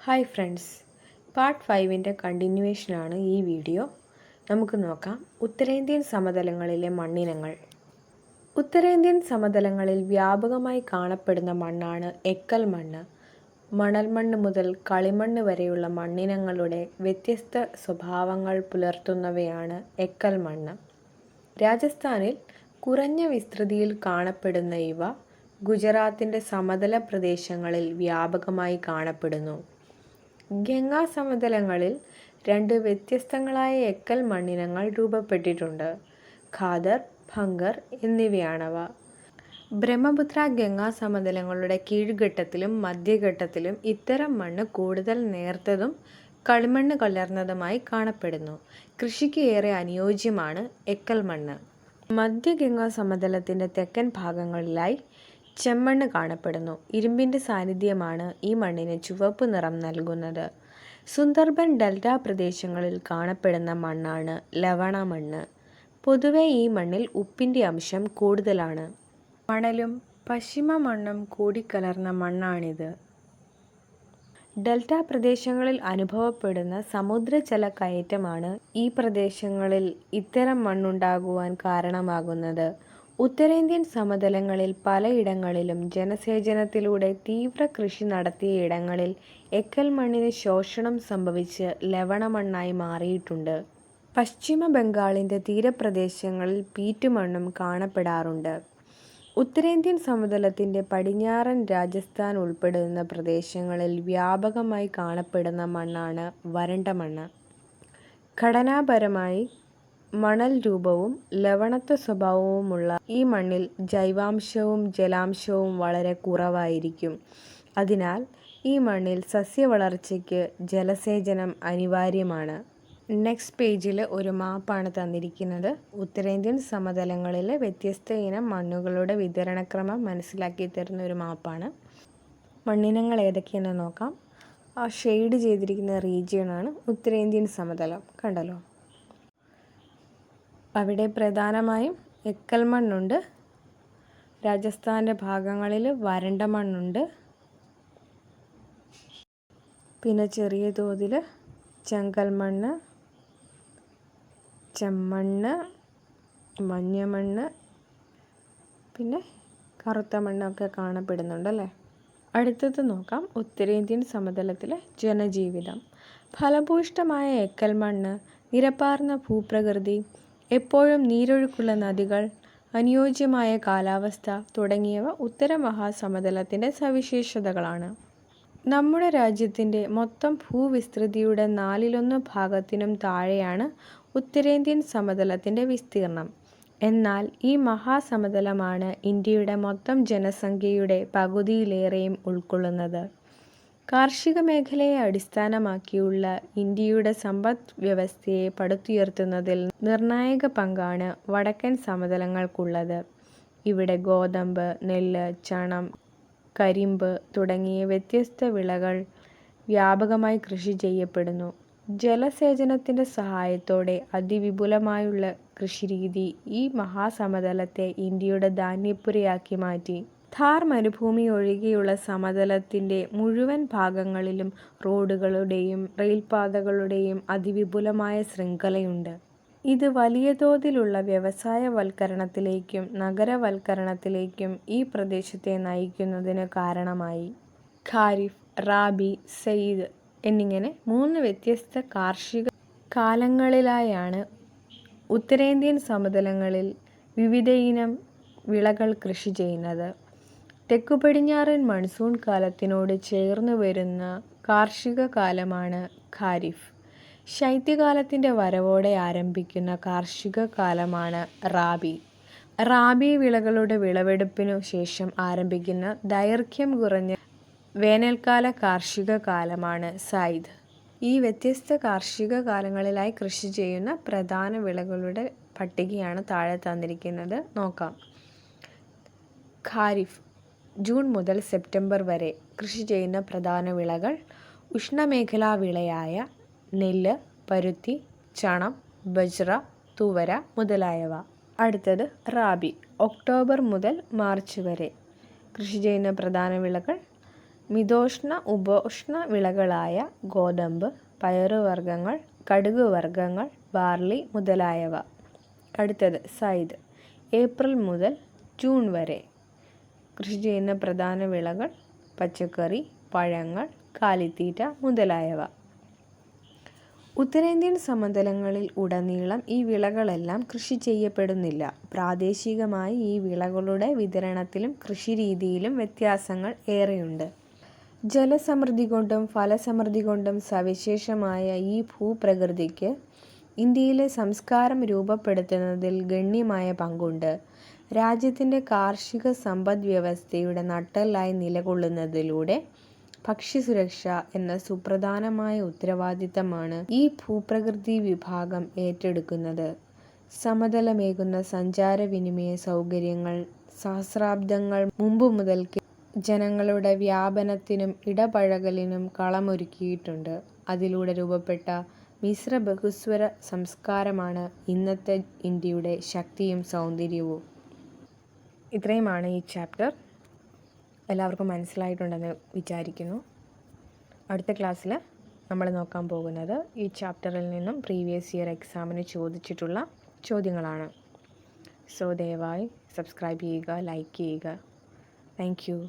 Hi friends, part 5ൻ്റെ കണ്ടിന്യൂവേഷനാണ് ഈ video. നമുക്ക് നോക്കാം ഉത്തരേന്ത്യൻ സമതലങ്ങളിലെ മണ്ണിനങ്ങൾ. ഉത്തരേന്ത്യൻ സമതലങ്ങളിൽ വ്യാപകമായി കാണപ്പെടുന്ന മണ്ണാണ് എക്കൽ മണ്ണ്. മണൽമണ്ണ് മുതൽ കളിമണ്ണ് വരെയുള്ള മണ്ണിനങ്ങളുടെ വ്യത്യസ്ത സ്വഭാവങ്ങൾ പുലർത്തുന്നവയാണ് എക്കൽ മണ്ണ്. രാജസ്ഥാനിൽ കുറഞ്ഞ വിസ്തൃതിയിൽ കാണപ്പെടുന്ന ഇവ ഗുജറാത്തിൻ്റെ സമതല പ്രദേശങ്ങളിൽ വ്യാപകമായി കാണപ്പെടുന്നു. ഗംഗാ സമതലങ്ങളിൽ രണ്ട് വ്യത്യസ്തങ്ങളായ എക്കൽ മണ്ണിനങ്ങൾ രൂപപ്പെട്ടിട്ടുണ്ട്. ഖാദർ, ഭംഗർ എന്നിവയാണവ. ബ്രഹ്മപുത്ര ഗംഗാ സമതലങ്ങളുടെ കീഴ്ഘട്ടത്തിലും മധ്യഘട്ടത്തിലും ഇത്തരം മണ്ണ് കൂടുതൽ നേർത്തതും കളിമണ്ണ് കലർന്നതുമായി കാണപ്പെടുന്നു. കൃഷിക്ക് ഏറെ അനുയോജ്യമാണ് എക്കൽ മണ്ണ്. മധ്യഗംഗാ സമതലത്തിൻ്റെ തെക്കൻ ഭാഗങ്ങളിലായി ചെമ്മണ്ണ് കാണപ്പെടുന്നു. ഇരുമ്പിൻ്റെ സാന്നിധ്യമാണ് ഈ മണ്ണിന് ചുവപ്പ് നിറം നൽകുന്നത്. സുന്ദർബൻ ഡെൽറ്റ പ്രദേശങ്ങളിൽ കാണപ്പെടുന്ന മണ്ണാണ് ലവണ മണ്ണ്. പൊതുവെ ഈ മണ്ണിൽ ഉപ്പിൻ്റെ അംശം കൂടുതലാണ്. മണലും പശ്ചിമ മണ്ണും കൂടിക്കലർന്ന മണ്ണാണിത്. ഡെൽറ്റ പ്രദേശങ്ങളിൽ അനുഭവപ്പെടുന്ന സമുദ്രജല കയറ്റമാണ് ഈ പ്രദേശങ്ങളിൽ ഇത്തരം മണ്ണുണ്ടാകുവാൻ കാരണമാകുന്നത്. ഉത്തരേന്ത്യൻ സമതലങ്ങളിൽ പലയിടങ്ങളിലും ജലസേചനത്തിലൂടെ തീവ്ര കൃഷി നടത്തിയ ഇടങ്ങളിൽ എക്കൽ മണ്ണിന് ശോഷണം സംഭവിച്ച് ലവണമണ്ണായി മാറിയിട്ടുണ്ട്. പശ്ചിമ ബംഗാളിൻ്റെ തീരപ്രദേശങ്ങളിൽ പീറ്റുമണ്ണും കാണപ്പെടാറുണ്ട്. ഉത്തരേന്ത്യൻ സമതലത്തിൻ്റെ പടിഞ്ഞാറൻ രാജസ്ഥാൻ ഉൾപ്പെടുന്ന പ്രദേശങ്ങളിൽ വ്യാപകമായി കാണപ്പെടുന്ന മണ്ണാണ് വരണ്ട മണ്ണ്. ഘടനാപരമായി മണൽ രൂപവും ലവണത്വ സ്വഭാവവുമുള്ള ഈ മണ്ണിൽ ജൈവാംശവും ജലാംശവും വളരെ കുറവായിരിക്കും. അതിനാൽ ഈ മണ്ണിൽ സസ്യവളർച്ചയ്ക്ക് ജലസേചനം അനിവാര്യമാണ്. നെക്സ്റ്റ് പേജിൽ ഒരു മാപ്പാണ് തന്നിരിക്കുന്നത്. ഉത്തരേന്ത്യൻ സമതലങ്ങളിലെ വ്യത്യസ്ത ഇനം മണ്ണുകളുടെ വിതരണക്രമം മനസ്സിലാക്കി തരുന്ന ഒരു മാപ്പാണ്. മണ്ണിനങ്ങൾ ഏതൊക്കെയെന്ന് നോക്കാം. ആ ഷെയ്ഡ് ചെയ്തിരിക്കുന്ന റീജിയനാണ് ഉത്തരേന്ത്യൻ സമതലം. കണ്ടല്ലോ, അവിടെ പ്രധാനമായും എക്കൽ മണ്ണുണ്ട്. രാജസ്ഥാൻ്റെ ഭാഗങ്ങളിൽ വരണ്ട മണ്ണുണ്ട്. പിന്നെ ചെറിയ തോതിൽ ചെങ്കൽ മണ്ണ്, ചെമ്മണ്ണ്, മഞ്ഞമണ്ണ്, പിന്നെ കറുത്ത മണ്ണൊക്കെ കാണപ്പെടുന്നുണ്ടല്ലേ. അടുത്തത് നോക്കാം ഉത്തരേന്ത്യൻ സമതലത്തിലെ ജനജീവിതം. ഫലഭൂയിഷ്ഠമായ എക്കൽ മണ്ണ്, നിരപ്പാർന്ന ഭൂപ്രകൃതി, എപ്പോഴും നീരൊഴുക്കുള്ള നദികൾ, അനുയോജ്യമായ കാലാവസ്ഥ തുടങ്ങിയവ ഉത്തര മഹാസമതലത്തിൻ്റെ സവിശേഷതകളാണ്. നമ്മുടെ രാജ്യത്തിൻ്റെ മൊത്തം ഭൂവിസ്തൃതിയുടെ 1/4 ഭാഗത്തിനും താഴെയാണ് ഉത്തരേന്ത്യൻ സമതലത്തിൻ്റെ വിസ്തീർണം. എന്നാൽ ഈ മഹാസമതലമാണ് ഇന്ത്യയുടെ മൊത്തം ജനസംഖ്യയുടെ പകുതിയിലേറെയും ഉൾക്കൊള്ളുന്നത്. കാർഷിക മേഖലയെ അടിസ്ഥാനമാക്കിയുള്ള ഇന്ത്യയുടെ സമ്പദ് വ്യവസ്ഥയെ പടുത്തുയർത്തുന്നതിൽ നിർണായക പങ്കാണ് വടക്കൻ സമതലങ്ങൾക്കുള്ളത്. ഇവിടെ ഗോതമ്പ്, നെല്ല്, ചണം, കരിമ്പ് തുടങ്ങിയ വ്യത്യസ്ത വിളകൾ വ്യാപകമായി കൃഷി ചെയ്യപ്പെടുന്നു. ജലസേചനത്തിൻ്റെ സഹായത്തോടെ അതിവിപുലമായുള്ള കൃഷിരീതി ഈ മഹാസമതലത്തെ ഇന്ത്യയുടെ ധാന്യപ്പുരയാക്കി മാറ്റി. ഥാർ മരുഭൂമി ഒഴികെയുള്ള സമതലത്തിൻ്റെ മുഴുവൻ ഭാഗങ്ങളിലും റോഡുകളുടെയും റെയിൽപാതകളുടെയും അതിവിപുലമായ ശൃംഖലയുണ്ട്. ഇത് വലിയ തോതിലുള്ള വ്യവസായവൽക്കരണത്തിലേക്കും നഗരവൽക്കരണത്തിലേക്കും ഈ പ്രദേശത്തെ നയിക്കുന്നതിന് കാരണമായി. ഖാരിഫ്, റാബി, സയ്ദ് എന്നിങ്ങനെ 3 വ്യത്യസ്ത കാർഷിക കാലങ്ങളിലായാണ് ഉത്തരേന്ത്യൻ സമതലങ്ങളിൽ വിവിധയിനം വിളകൾ കൃഷി ചെയ്യുന്നത്. തെക്കുപടിഞ്ഞാറൻ മൺസൂൺ കാലത്തിനോട് ചേർന്നു വരുന്ന കാർഷിക കാലമാണ് ഖാരിഫ്. ശൈത്യകാലത്തിൻ്റെ വരവോടെ ആരംഭിക്കുന്ന കാർഷിക കാലമാണ് റാബി. റാബി വിളകളുടെ വിളവെടുപ്പിനു ശേഷം ആരംഭിക്കുന്ന ദൈർഘ്യം കുറഞ്ഞ വേനൽക്കാല കാർഷിക കാലമാണ് സയ്ദ്. ഈ വ്യത്യസ്ത കാർഷിക കാലങ്ങളിലായി കൃഷി ചെയ്യുന്ന പ്രധാന വിളകളുടെ പട്ടികയാണ് താഴെ തന്നിരിക്കുന്നത്. നോക്കാം. ഖാരിഫ് ജൂൺ മുതൽ സെപ്റ്റംബർ വരെ കൃഷി ചെയ്യുന്ന പ്രധാന വിളകൾ ഉഷ്ണമേഖലാ വിളയായ നെല്ല്, പരുത്തി, ചണം, ബജ്റ, തുവര മുതലായവ. അടുത്തത് റാബി. ഒക്ടോബർ മുതൽ മാർച്ച് വരെ കൃഷി ചെയ്യുന്ന പ്രധാന വിളകൾ മിതോഷ്ണ ഉപോഷ്ണ വിളകളായ ഗോതമ്പ്, പയറുവർഗ്ഗങ്ങൾ, കടുക് വർഗ്ഗങ്ങൾ, ബാർലി മുതലായവ. അടുത്തത് സൈദ്. ഏപ്രിൽ മുതൽ ജൂൺ വരെ കൃഷി ചെയ്യുന്ന പ്രധാന വിളകൾ പച്ചക്കറി, പഴങ്ങൾ, കാലിത്തീറ്റ മുതലായവ. ഉത്തരേന്ത്യൻ സമതലങ്ങളിൽ ഉടനീളം ഈ വിളകളെല്ലാം കൃഷി ചെയ്യപ്പെടുന്നില്ല. പ്രാദേശികമായി ഈ വിളകളുടെ വിതരണത്തിലും കൃഷിരീതിയിലും വ്യത്യാസങ്ങൾ ഏറെയുണ്ട്. ജലസമൃദ്ധി കൊണ്ടും ഫലസമൃദ്ധി കൊണ്ടും സവിശേഷമായ ഈ ഭൂപ്രകൃതിക്ക് ഇന്ത്യയിലെ സംസ്കാരം രൂപപ്പെടുത്തുന്നതിൽ ഗണ്യമായ പങ്കുണ്ട്. രാജ്യത്തിൻ്റെ കാർഷിക സമ്പദ്‌വ്യവസ്ഥയുടെ നട്ടെല്ലായി നിലകൊള്ളുന്നതിലൂടെ ഭക്ഷ്യസുരക്ഷ എന്ന സുപ്രധാനമായ ഉത്തരവാദിത്തമാണ് ഈ ഭൂപ്രകൃതി വിഭാഗം ഏറ്റെടുക്കുന്നത്. സമതലമേകുന്ന സഞ്ചാരവിനിമയ സൗകര്യങ്ങൾ സഹസ്രാബ്ദങ്ങൾ മുമ്പു മുതൽക്കേ ജനങ്ങളുടെ വ്യാപനത്തിനും ഇടപഴകലിനും കളമൊരുക്കിയിട്ടുണ്ട്. അതിലൂടെ രൂപപ്പെട്ട മിശ്ര ബഹുസ്വര സംസ്കാരമാണ് ഇന്നത്തെ ഇന്ത്യയുടെ ശക്തിയും സൗന്ദര്യവും. ഇത്രയുമാണ് ഈ ചാപ്റ്റർ. എല്ലാവർക്കും മനസ്സിലായിട്ടുണ്ടെന്ന് വിചാരിക്കുന്നു. അടുത്ത ക്ലാസ്സിൽ നമ്മൾ നോക്കാൻ പോകുന്നത് ഈ ചാപ്റ്ററിൽ നിന്നും പ്രീവിയസ് ഇയർ എക്സാമിന് ചോദിച്ചിട്ടുള്ള ചോദ്യങ്ങളാണ്. സോ ദയവായി സബ്സ്ക്രൈബ് ചെയ്യുക, ലൈക്ക് ചെയ്യുക. Thank you.